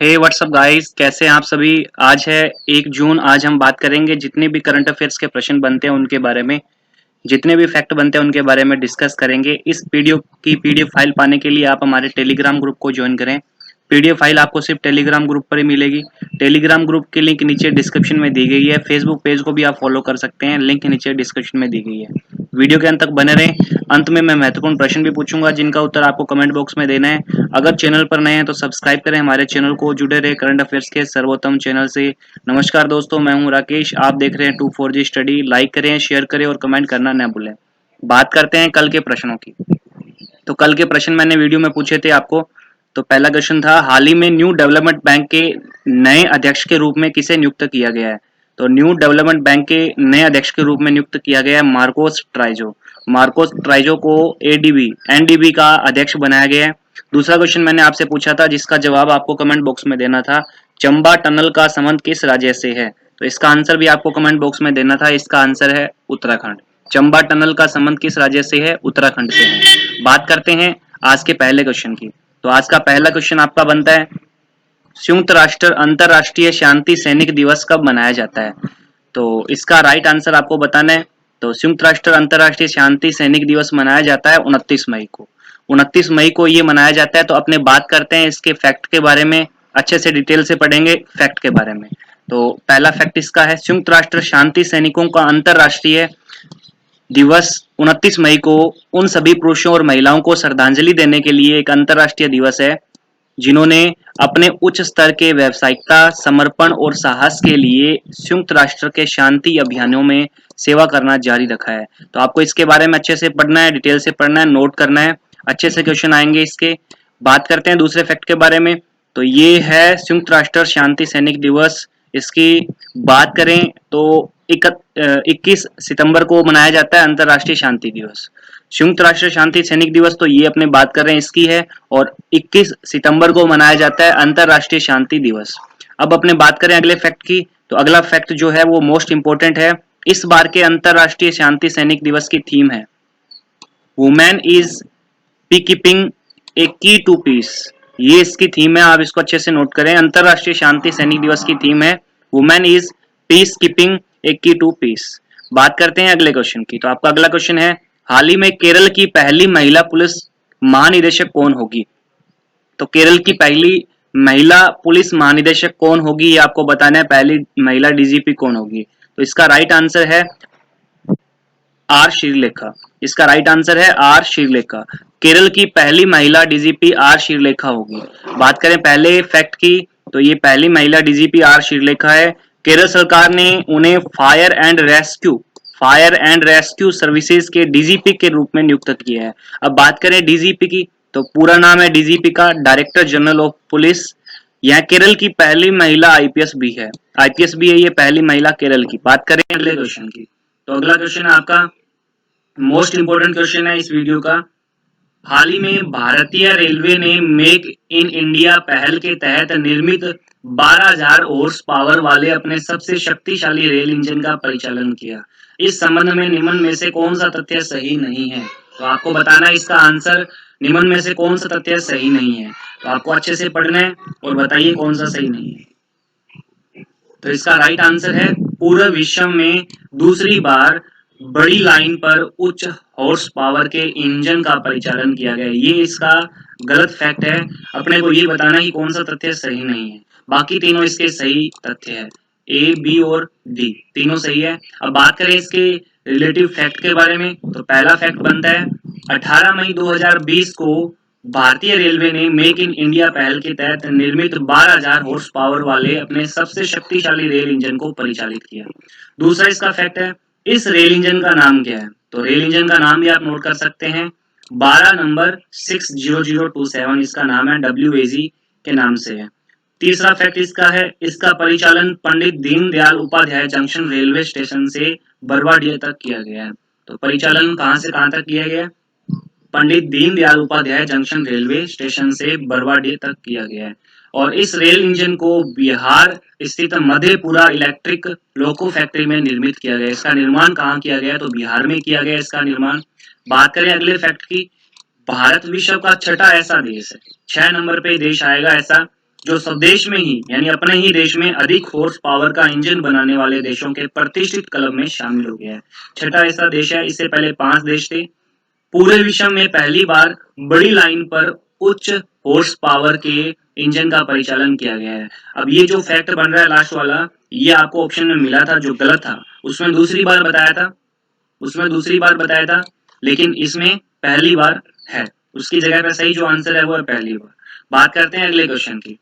हे WhatsApp guys, कैसे हैं आप सभी। आज है 1 जून। आज हम बात करेंगे जितने भी करंट अफेयर्स के प्रश्न बनते हैं उनके बारे में, जितने भी फैक्ट बनते हैं उनके बारे में डिस्कस करेंगे। इस वीडियो की पीडीएफ फाइल पाने के लिए आप हमारे टेलीग्राम ग्रुप को ज्वाइन करें। पीडीएफ फाइल आपको सिर्फ टेलीग्राम ग्रुप पर ही मिलेगी। टेलीग्राम ग्रुप की लिंक नीचे डिस्क्रिप्शन में दी गई है। फेसबुक पेज को भी आप फॉलो कर सकते हैं, लिंक नीचे डिस्क्रिप्शन में दी गई है। वीडियो के अंत तक बने रहें। अंत में मैं महत्वपूर्ण प्रश्न भी पूछूंगा जिनका उत्तर आपको कमेंट बॉक्स में देना है। अगर चैनल पर नए हैं तो सब्सक्राइब करें हमारे चैनल को, जुड़े रहे करंट अफेयर्स के सर्वोत्तम चैनल से। नमस्कार दोस्तों, मैं हूं राकेश, आप देख रहे हैं 24G स्टडी। लाइक करें, शेयर करें और कमेंट करना न भूलें। बात करते हैं कल के प्रश्नों की। तो कल के प्रश्न मैंने वीडियो में पूछे थे आपको। तो पहला क्वेश्चन था, हाल ही में न्यू डेवलपमेंट बैंक के नए अध्यक्ष के रूप में किसे नियुक्त किया गया है। तो न्यू डेवलपमेंट बैंक के नए अध्यक्ष के रूप में नियुक्त किया गया है मार्कोस ट्राइजो। मार्कोस ट्राइजो को एडीबी एनडीबी का अध्यक्ष बनाया गया है। दूसरा क्वेश्चन मैंने आपसे पूछा था जिसका जवाब आपको कमेंट बॉक्स में देना था, चंबा टनल का संबंध किस राज्य से है। तो इसका आंसर भी आपको कमेंट बॉक्स में देना था। इसका आंसर है उत्तराखंड। चंबा टनल का संबंध किस राज्य से है, उत्तराखंड से है। बात करते हैं आज के पहले क्वेश्चन की। तो आज का पहला क्वेश्चन आपका बनता है, संयुक्त राष्ट्र अंतरराष्ट्रीय शांति सैनिक दिवस कब मनाया जाता है। तो इसका राइट आंसर आपको बताना है। तो संयुक्त राष्ट्र अंतरराष्ट्रीय शांति सैनिक दिवस मनाया जाता है 29 मई को। 29 मई को ये मनाया जाता है। तो अपने बात करते हैं इसके फैक्ट के बारे में, अच्छे से डिटेल से पढ़ेंगे फैक्ट के बारे में। तो पहला फैक्ट इसका है, संयुक्त राष्ट्र शांति सैनिकों का अंतरराष्ट्रीय दिवस 29 मई को उन सभी पुरुषों और महिलाओं को श्रद्धांजलि देने के लिए एक अंतरराष्ट्रीय दिवस है जिन्होंने अपने उच्च स्तर के व्यावसायिकता, समर्पण और साहस के लिए संयुक्त राष्ट्र के शांति अभियानों में सेवा करना जारी रखा है। तो आपको इसके बारे में अच्छे से पढ़ना है, डिटेल से पढ़ना है, नोट करना है, अच्छे से क्वेश्चन आएंगे इसके। बात करते हैं दूसरे फैक्ट के बारे में। तो ये है संयुक्त राष्ट्र शांति सैनिक दिवस। इसकी बात करें तो 21 सितंबर को मनाया जाता है अंतरराष्ट्रीय शांति दिवस। संयुक्त राष्ट्र शांति सैनिक दिवस तो ये अपने बात कर रहे हैं इसकी है, और 21 सितंबर को मनाया जाता है अंतरराष्ट्रीय शांति दिवस। अब अपने बात करें अगले फैक्ट की। तो अगला फैक्ट जो है वो मोस्ट इंपोर्टेंट है। इस बार के अंतरराष्ट्रीय शांति सैनिक दिवस की थीम है, वुमेन इज पी कीपिंग ए की टू पीस। ये इसकी थीम है, आप इसको अच्छे से नोट करें। अंतरराष्ट्रीय शांति सैनिक दिवस की थीम है, वुमेन इज पीस कीपिंग ए की टू पीस। बात करते हैं अगले क्वेश्चन की। तो आपका अगला क्वेश्चन है, हाल ही में केरल की पहली महिला पुलिस महानिदेशक कौन होगी। तो केरल की पहली महिला पुलिस महानिदेशक कौन होगी ये आपको बताना है। पहली महिला डीजीपी कौन होगी। तो इसका राइट आंसर है आर श्रीलेखा। इसका राइट आंसर है आर श्रीलेखा। केरल की पहली महिला डीजीपी आर श्रीलेखा होगी। बात करें पहले फैक्ट की, तो ये पहली महिला डीजीपी आर श्रीलेखा है। केरल सरकार ने उन्हें फायर एंड रेस्क्यू सर्विसेज के डीजीपी के रूप में नियुक्त किया है। अब बात करें डीजीपी की, तो पूरा नाम है डीजीपी का डायरेक्टर जनरल ऑफ पुलिस। यह केरल की पहली महिला आईपीएस भी है। आईपीएस भी है ये पहली महिला केरल की। बात करें अगले क्वेश्चन की। तो अगला क्वेश्चन है आपका मोस्ट इंपोर्टेंट क्वेश्चन है इस वीडियो का। हाल ही में भारतीय रेलवे ने मेक इन इंडिया पहल के तहत निर्मित 12,000 हॉर्स पावर वाले अपने सबसे शक्तिशाली रेल इंजन का परिचालन किया। इस संबंध में निम्न में से कौन सा तथ्य सही नहीं है। तो आपको बताना है इसका आंसर, निम्न में से कौन सा तथ्य सही नहीं है। तो आपको अच्छे से पढ़ना है और बताइए कौन सा सही नहीं है। तो इसका राइट आंसर है, पूरे विश्व में दूसरी बार बड़ी लाइन पर उच्च हॉर्स पावर के इंजन का परिचालन किया गया। ये इसका गलत फैक्ट है। अपने को ये बताना कि कौन सा तथ्य सही नहीं है। बाकी तीनों इसके सही तथ्य है, ए, बी और डी तीनों सही है। अब बात करें इसके रिलेटिव फैक्ट के बारे में। तो पहला फैक्ट बनता है, 18 मई 2020 को भारतीय रेलवे ने मेक इन इंडिया पहल के तहत निर्मित 12,000 हॉर्स पावर वाले अपने सबसे शक्तिशाली रेल इंजन को परिचालित किया। दूसरा इसका फैक्ट है, इस रेल इंजन का नाम क्या है। तो रेल इंजन का नाम भी आप नोट कर सकते हैं, 12 नंबर 60027 इसका नाम है, WAG के नाम से है। तीसरा फैक्ट इसका है, इसका परिचालन Pandit Deendayal Upadhyay junction railway station से बरवाडीह तक किया गया है। तो परिचालन कहां से कहां तक किया गया है, Pandit Deendayal Upadhyay junction railway station से बरवाडीह तक किया गया है। और इस रेल इंजन को बिहार स्थित मधेपुरा इलेक्ट्रिक लोको फैक्ट्री में निर्मित किया गया। इसका निर्माण कहाँ किया गया, तो बिहार में किया गया इसका निर्माण। बात करें अगले फैक्ट की, भारत विश्व का छठा ऐसा देश है, 6 नंबर पे देश आएगा ऐसा जो स्वदेश में ही यानी अपने ही देश में अधिक हॉर्स पावर का इंजन बनाने वाले देशों के प्रतिष्ठित क्लब में शामिल हो गया है। छठा ऐसा देश है, इससे पहले 5 देश थे। पूरे विश्व में पहली बार बड़ी लाइन पर उच्च हॉर्स पावर के इंजन का परिचालन किया गया है। अब ये जो फैक्ट बन रहा है लास्ट वाला, ये आपको ऑप्शन में मिला था जो गलत था, उसमें दूसरी बार बताया था, लेकिन इसमें पहली बार है। उसकी जगह पे सही जो आंसर है वो है पहली बार। बात करते हैं अगले क्वेश्चन की।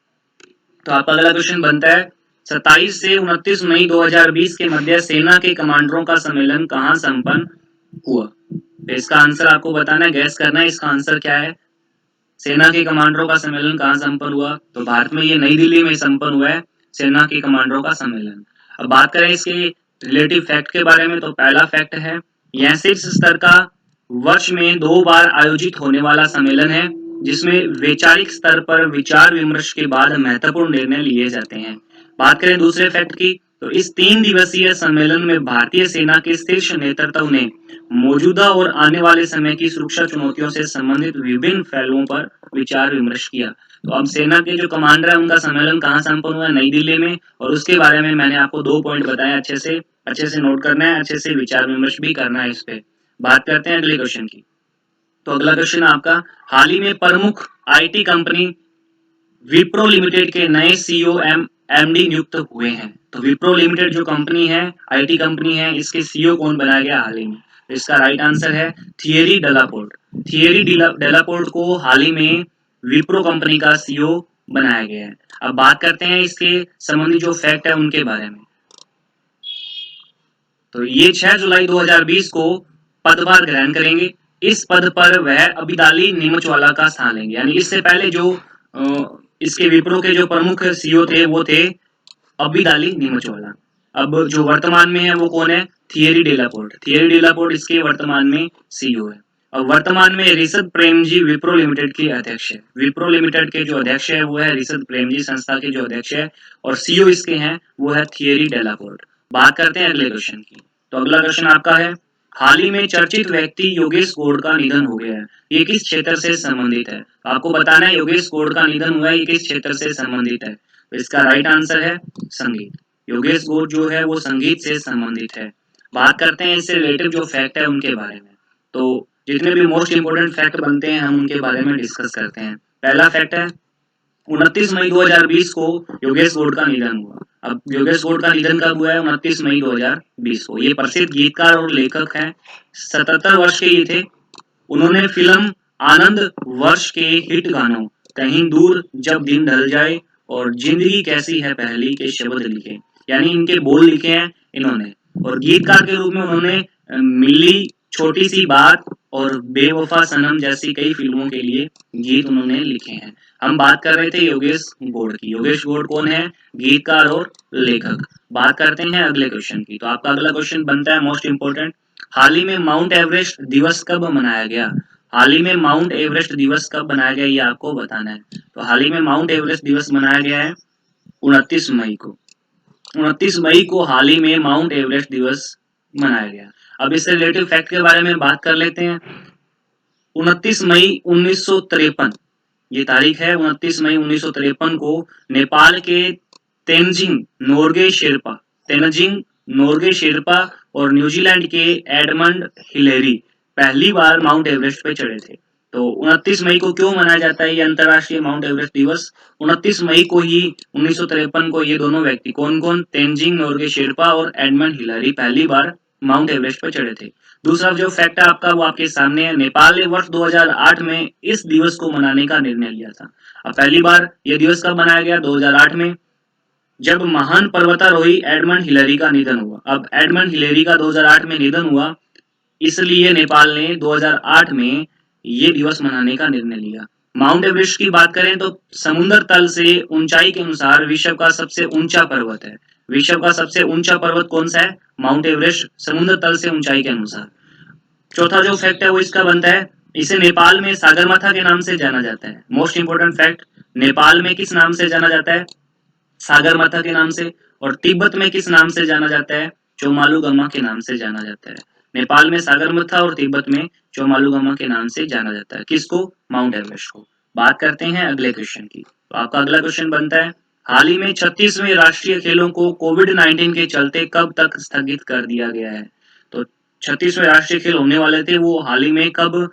तो आपका अगला क्वेश्चन बनता है 27 से 29 मई 2020 के मध्य सेना के कमांडरों का सम्मेलन कहां संपन्न हुआ? तो इसका आंसर आपको बताना है, गैस करना है इसका आंसर क्या है। सेना के कमांडरों का सम्मेलन कहां संपन्न हुआ? तो भारत में ये नई दिल्ली में संपन्न हुआ है सेना के कमांडरों का सम्मेलन। अब बात करें इसके रिलेटिव फैक्ट के बारे में, तो पहला फैक्ट है यह शीर्ष स्तर का वर्ष में 2 बार आयोजित होने वाला सम्मेलन है जिसमें वैचारिक स्तर पर विचार विमर्श के बाद महत्वपूर्ण निर्णय लिए जाते हैं। बात करें दूसरे फैक्ट की, तो इस 3 दिवसीय सम्मेलन में भारतीय सेना के शीर्ष नेतृत्व ने मौजूदा और आने वाले समय की सुरक्षा चुनौतियों से संबंधित विभिन्न पहलुओं पर विचार विमर्श किया। तो अब सेना के जो कमांडर है उनका सम्मेलन कहाँ संपन्न हुआ? नई दिल्ली में। और उसके बारे में मैंने आपको 2 पॉइंट बताए, अच्छे से नोट करना है, अच्छे से विचार विमर्श भी करना है इस पे। बात करते हैं अगले क्वेश्चन की। तो अगला क्वेश्चन आपका, हाल ही में प्रमुख आईटी कंपनी विप्रो लिमिटेड के नए सीईओ एमडी नियुक्त हुए हैं। तो विप्रो लिमिटेड जो कंपनी है, आईटी कंपनी है, इसके सीईओ कौन बनाया गया हाल ही में? तो इसका राइट आंसर है थियरी डेलापोर्ट। थियरी डेलापोर्ट को हाल ही में विप्रो कंपनी का सीईओ बनाया गया है। अब बात करते हैं इसके संबंधी जो फैक्ट है उनके बारे में। तो ये 6 जुलाई 2020 को पदभार ग्रहण करेंगे। इस पद पर वह अबिदाली नीमचवाला का स्थान लेंगे। यानी इससे पहले जो इसके विप्रो के जो प्रमुख सीईओ थे वो थे अबिदाली नीमचवाला। अब जो वर्तमान में है वो कौन है? थियरी डेलापोर्ट। थियरी डेलापोर्ट इसके वर्तमान में सीईओ है। अब वर्तमान में ऋषभ प्रेम जी विप्रो लिमिटेड के अध्यक्ष है। विप्रो लिमिटेड के जो अध्यक्ष है वो है ऋषभ प्रेम जी, संस्था के जो अध्यक्ष है, और सीईओ इसके हैं वो है थियरी डेलापोर्ट। बात करते हैं अगले क्वेश्चन की। तो अगला क्वेश्चन आपका है, हाल ही में चर्चित व्यक्ति योगेश गौड़ का निधन हो गया है, ये किस क्षेत्र से संबंधित है? आपको बताना है योगेश गौड़ का निधन हुआ है, ये किस क्षेत्र से संबंधित है? तो इसका राइट आंसर है संगीत। योगेश गौड़ जो है वो संगीत से संबंधित है। बात करते हैं इससे रिलेटेड जो फैक्ट है उनके बारे में। तो जितने भी मोस्ट इंपोर्टेंट फैक्ट बनते हैं हम उनके बारे में डिस्कस करते हैं। पहला फैक्ट है 29 मई 2020 को योगेश गौड़ का निधन हुआ। अब योगेश गौड़ का निधन कब हुआ है? 29 मई 2020 को। ये प्रसिद्ध गीतकार और लेखक हैं, 77 वर्ष के ये थे। उन्होंने फिल्म आनंद वर्ष के हिट गानों कहीं दूर जब दिन ढल जाए और जिंदगी कैसी है पहली के शब्द लिखे, यानी इनके बोल लिखे हैं इन्होंने। और गीतकार के रूप में उन्होंने मिली छोटी सी बात और बेवफा सनम जैसी कई फिल्मों के लिए गीत उन्होंने लिखे हैं। हम बात कर रहे थे योगेश गौड़ की। योगेश गौड़ कौन है? गीतकार और लेखक। बात करते हैं अगले क्वेश्चन की। तो आपका अगला क्वेश्चन बनता है मोस्ट इंपोर्टेंट, हाल ही में माउंट एवरेस्ट दिवस कब मनाया गया? हाल ही में माउंट एवरेस्ट दिवस कब मनाया गया ये आपको बताना है। तो हाल ही में माउंट एवरेस्ट दिवस मनाया गया है 29 मई को। 29 मई को हाल ही में माउंट एवरेस्ट दिवस मनाया गया। अब इससे रिलेटिव फैक्ट के बारे में बात कर लेते हैं। 29 मई 1953 ये तारीख है। 29 मई 1953 को नेपाल के तेनजिंग नोर्गे शेरपा और न्यूजीलैंड के एडमंड हिलेरी पहली बार माउंट एवरेस्ट पे चढ़े थे। तो 29 मई को क्यों मनाया जाता है ये अंतरराष्ट्रीय माउंट एवरेस्ट दिवस? 29 मई को ही 1953 को ये दोनों व्यक्ति कौन कौन? तेनजिंग नोर्गे शेरपा और एडमंड हिलेरी पहली बार माउंट एवरेस्ट पर चढ़े थे। दूसरा जो फैक्ट है आपका वो आपके सामने है, नेपाल ने वर्ष 2008 में इस दिवस को मनाने का निर्णय लिया था। अब पहली बार यह दिवस कब मनाया गया? 2008 में, जब महान पर्वतारोही एडमंड हिलेरी का निधन हुआ। अब एडमंड हिलेरी का 2008 में निधन हुआ, इसलिए नेपाल ने 2008 में ये दिवस मनाने का निर्णय लिया। माउंट एवरेस्ट की बात करें तो समुद्र तल से ऊंचाई के अनुसार विश्व का सबसे ऊंचा पर्वत है। विश्व का सबसे ऊंचा पर्वत कौन सा है? माउंट एवरेस्ट, समुद्र तल से ऊंचाई के अनुसार। चौथा जो फैक्ट है वो इसका बनता है, इसे नेपाल में सागरमाथा के नाम से जाना जाता है। मोस्ट इंपोर्टेंट फैक्ट, नेपाल में किस नाम से जाना जाता है? सागरमाथा के नाम से। और तिब्बत में किस नाम से जाना जाता है? चोमालुगमा के नाम से जाना जाता है। नेपाल में सागरमाथा और तिब्बत में चोमालुगमा के नाम से जाना जाता है। किसको? माउंट एवरेस्ट को। बात करते हैं अगले क्वेश्चन की। तो आपका अगला क्वेश्चन बनता है, हाल ही में 36वें राष्ट्रीय खेलों को कोविड-19 के चलते कब तक स्थगित कर दिया गया है? तो 36वें राष्ट्रीय खेल होने वाले थे, वो हाल ही में कब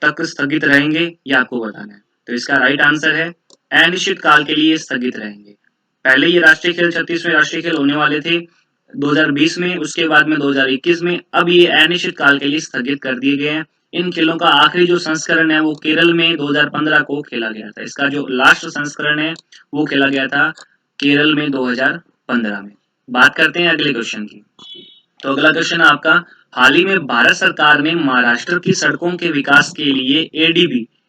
तक स्थगित रहेंगे, ये आपको बताना है। तो इसका राइट आंसर है अनिश्चित काल के लिए स्थगित रहेंगे। पहले ये राष्ट्रीय खेल 36वें राष्ट्रीय खेल होने वाले थे 2020 में, उसके बाद में 2021 में, अब ये अनिश्चित काल के लिए स्थगित कर दिए गए हैं। इन खेलों का आखिरी जो संस्करण है वो केरल में 2015 को खेला गया था। इसका जो लास्ट संस्करण है वो खेला गया था केरल में 2015 में। बात करते हैं अगले क्वेश्चन की। तो अगला क्वेश्चन आपका, हाल ही में भारत सरकार ने महाराष्ट्र की सड़कों के विकास के लिए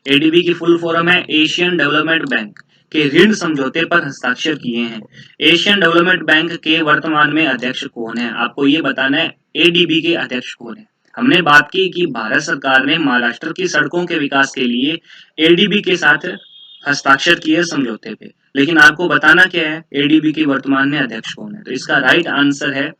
एडीबी की फुल फॉर्म है एशियन डेवलपमेंट बैंक के ऋण समझौते पर हस्ताक्षर किए हैं। एशियन डेवलपमेंट बैंक के वर्तमान में अध्यक्ष कौन है? आपको ये बताना है एडीबी के अध्यक्ष कौन है। हमने बात की कि भारत सरकार ने महाराष्ट्र की सड़कों के विकास के लिए एडीबी के साथ हस्ताक्षर किए समझौते पे, लेकिन आपको बताना क्या है एडीबी के वर्तमान में अध्यक्ष कौन है। तो इसका राइट आंसर है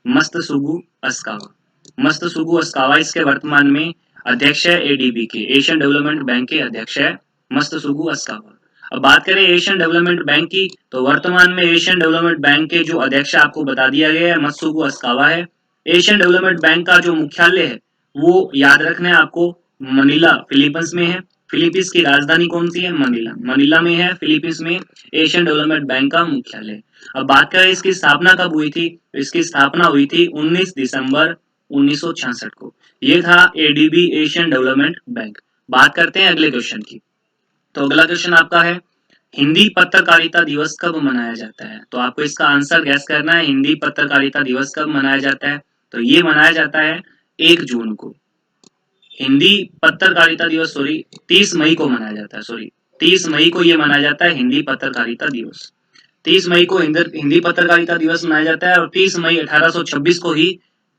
मस्तसुगु अस्कावा। मस्तसुगु अस्कावा इसके वर्तमान में अध्यक्ष है एडीबी के, एशियन डेवलपमेंट बैंक के अध्यक्ष है मस्तसुगु अस्कावा। अब बात करें एशियन डेवलपमेंट बैंक की, तो वर्तमान में एशियन डेवलपमेंट बैंक के जो अध्यक्ष आपको बता दिया गया है मस्तसुगु अस्कावा है। एशियन डेवलपमेंट बैंक का जो मुख्यालय है वो याद रखना है आपको, मनीला फिलीपींस में है। फिलीपींस की राजधानी कौन सी है? मनीला। मनीला में है फिलीपींस में एशियन डेवलपमेंट बैंक का मुख्यालय। अब बात करें इसकी स्थापना कब हुई थी, तो इसकी स्थापना हुई थी 19 दिसंबर 1966 को। ये था एडीबी एशियन डेवलपमेंट बैंक। बात करते हैं अगले क्वेश्चन की। तो अगला क्वेश्चन आपका है, हिंदी पत्रकारिता दिवस कब मनाया जाता है? तो आपको इसका आंसर गैस करना है, हिंदी पत्रकारिता दिवस कब मनाया जाता है? तो ये मनाया जाता है 1 जून को। हिंदी पत्रकारिता दिवस 30 मई को मनाया जाता है। 30 मई को ये मनाया जाता है हिंदी पत्रकारिता दिवस। 30 मई को हिंदी पत्रकारिता दिवस मनाया जाता है और 30 मई 1826 को ही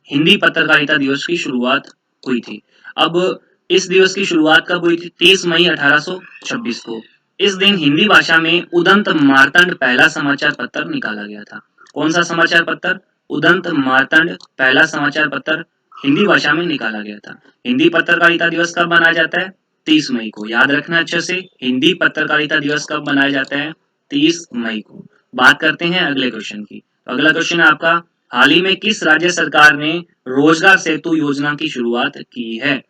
हिंदी पत्रकारिता दिवस की शुरुआत हुई थी। अब इस दिवस की शुरुआत कब हुई थी? 30 मई 1826 को। इस दिन हिंदी भाषा में उदंत मार्तंड पहला समाचार पत्र निकाला गया था। कौन सा समाचार पत्र? उदंत मार्तंड पहला समाचार पत्र हिंदी भाषा में निकाला गया था। हिंदी पत्रकारिता दिवस कब मनाया जाता है? 30 मई को। याद रखना अच्छे से, हिंदी पत्रकारिता दिवस कब मनाया जाता है? 30 मई को। बात करते हैं अगले क्वेश्चन की। तो अगला क्वेश्चन है आपका, हाल ही में किस राज्य सरकार ने रोजगार सेतु योजना की शुरुआत की है?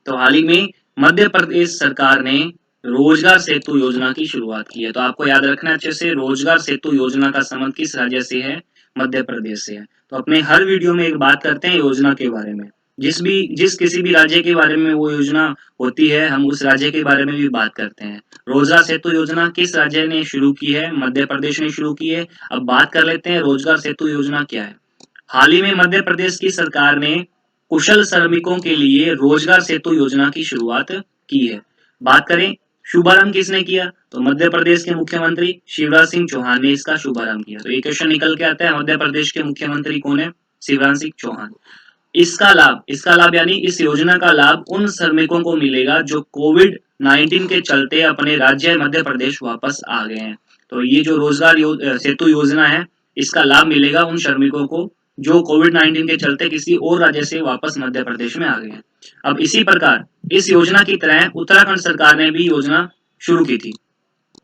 तो हाल ही में मध्य प्रदेश सरकार ने रोजगार सेतु योजना की शुरुआत की है। तो आपको याद रखना अच्छे से, रोजगार सेतु योजना का संबंध किस राज्य से है? मध्य प्रदेश से है। तो अपने हर वीडियो में एक बात करते हैं योजना के बारे में, जिस किसी भी राज्य के बारे में वो योजना होती है हम उस राज्य के बारे में भी बात करते हैं। रोजगार सेतु योजना किस राज्य ने शुरू की है? मध्य प्रदेश ने शुरू की है। अब बात कर लेते हैं रोजगार सेतु योजना क्या है। हाल ही में मध्य प्रदेश की सरकार ने कुशल श्रमिकों के लिए रोजगार सेतु योजना की शुरुआत की है। बात करें शुभारंभ किसने किया? तो मध्य प्रदेश के मुख्यमंत्री शिवराज सिंह चौहान ने इसका शुभारंभ किया। तो ये क्वेश्चन निकल के आता है, मध्य प्रदेश के मुख्यमंत्री कौन है? शिवराज सिंह चौहान। इसका लाभ यानी इस योजना का लाभ उन श्रमिकों को मिलेगा जो कोविड-19 के चलते अपने राज्य मध्य प्रदेश वापस आ गए हैं। तो ये जो रोजगार सेतु योजना है, इसका लाभ मिलेगा उन श्रमिकों को जो कोविड-19 के चलते किसी और राज्य से वापस मध्य प्रदेश में आ गए हैं। अब इसी प्रकार इस योजना की तरह उत्तराखंड सरकार ने भी योजना शुरू की थी।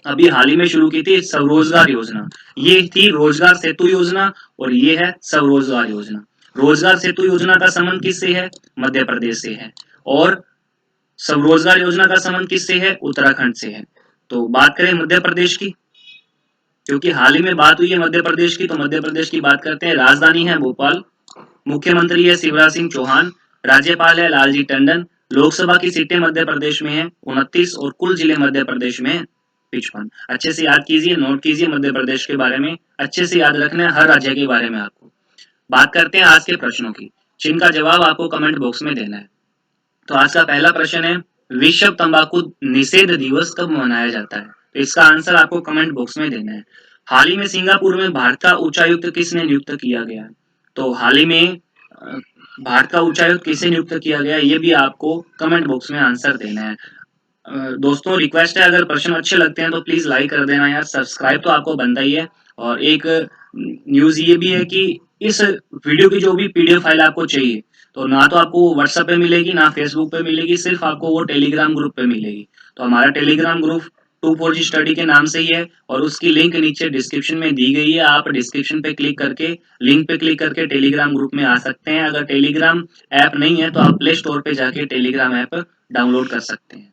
अभी हाल ही में शुरू की थी स्वरोजगार योजना। ये थी रोजगार सेतु योजना और ये है स्वरोजगार योजना। रोजगार सेतु योजना का संबंध किससे है? मध्य प्रदेश से है। और स्वरोजगार योजना का संबंध किससे है? उत्तराखंड से है। तो बात करें मध्य प्रदेश की, क्योंकि हाल ही में बात हुई है मध्य प्रदेश की, तो मध्य प्रदेश की बात करते हैं। राजधानी है भोपाल, मुख्यमंत्री है शिवराज सिंह चौहान, राज्यपाल है लालजी टंडन। लोकसभा की सीटें मध्य प्रदेश में है 29 और कुल जिले मध्य प्रदेश में 55। अच्छे से याद कीजिए, नोट कीजिए मध्य प्रदेश के बारे में, अच्छे से याद रखना है हर राज्य के बारे में आपको। बात करते हैं आज के प्रश्नों की, जिनका जवाब आपको कमेंट बॉक्स में देना है। तो आज का पहला प्रश्न है, विश्व तंबाकू निषेध दिवस कब मनाया जाता है? तो इसका आंसर आपको कमेंट बॉक्स में देना है। हाल ही में सिंगापुर में भारत का उच्चायुक्त किसने नियुक्त किया गया? तो हाल ही में भारत का उच्चायुक्त किसे नियुक्त किया गया, ये भी आपको कमेंट बॉक्स में आंसर देना है। दोस्तों रिक्वेस्ट है, अगर प्रश्न अच्छे लगते हैं तो प्लीज लाइक कर देना यार, सब्सक्राइब तो आपको बनता ही है। और एक न्यूज ये भी है कि इस वीडियो की जो भी पीडीएफ फाइल आपको चाहिए, तो ना तो आपको व्हाट्सएप पे मिलेगी, ना फेसबुक पे मिलेगी, सिर्फ आपको वो टेलीग्राम ग्रुप पे मिलेगी। तो हमारा टेलीग्राम ग्रुप 2-4G स्टडी के नाम से ही है और उसकी लिंक नीचे डिस्क्रिप्शन में दी गई है। आप डिस्क्रिप्शन पे क्लिक करके, लिंक पे क्लिक करके टेलीग्राम ग्रुप में आ सकते हैं। अगर टेलीग्राम ऐप नहीं है तो आप प्ले स्टोर पे जाके टेलीग्राम ऐप डाउनलोड कर सकते हैं।